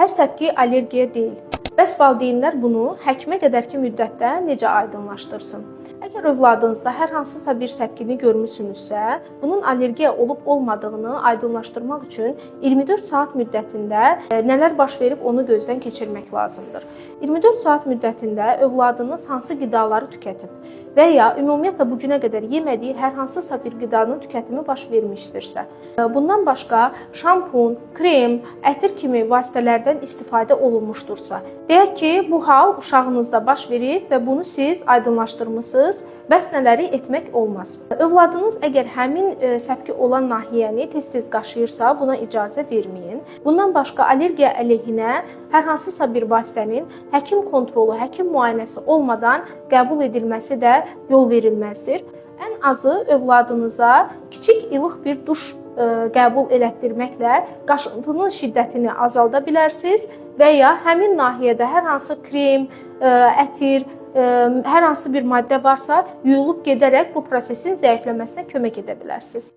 Hər səpki allergiya deyil. Bəs valideynlər bunu həkimə qədərki müddətdə necə aydınlaşdırsın? Əgər övladınızda hər hansısa bir səpkini görmüsünüzsə, bunun allergiya olub-olmadığını aydınlaşdırmaq üçün 24 saat müddətində nələr baş verib onu gözdən keçirmək lazımdır. 24 saat müddətində övladınız hansı qidaları tükətib və ya ümumiyyətlə bu günə qədər yemədiyi hər hansısa bir qidanın tükətimi baş vermişdirsə, bundan başqa şampun, krem, ətir kimi vasitələrdən istifadə olunmuşdursa, deyək ki, bu hal uşağınızda baş verib və bunu siz aydınlaşdırmısınız, bəs nələri etmək olmaz. Övladınız əgər həmin səpki olan nahiyəni tez-tez qaşıyırsa, buna icazə verməyin. Bundan başqa allergiya əleyhinə hər hansısa bir vasitənin həkim kontrolu, həkim müayinəsi olmadan qəbul edilməsi də yol verilməzdir. Ən azı övladınıza kiçik ilıq bir duş qəbul elətdirməklə qaşıntının şiddətini azalda bilərsiniz və ya həmin nahiyədə hər hansı krem, ətir, hər hansı bir maddə varsa yuyulub gedərək bu prosesin zəifləməsinə kömək edə bilərsiniz.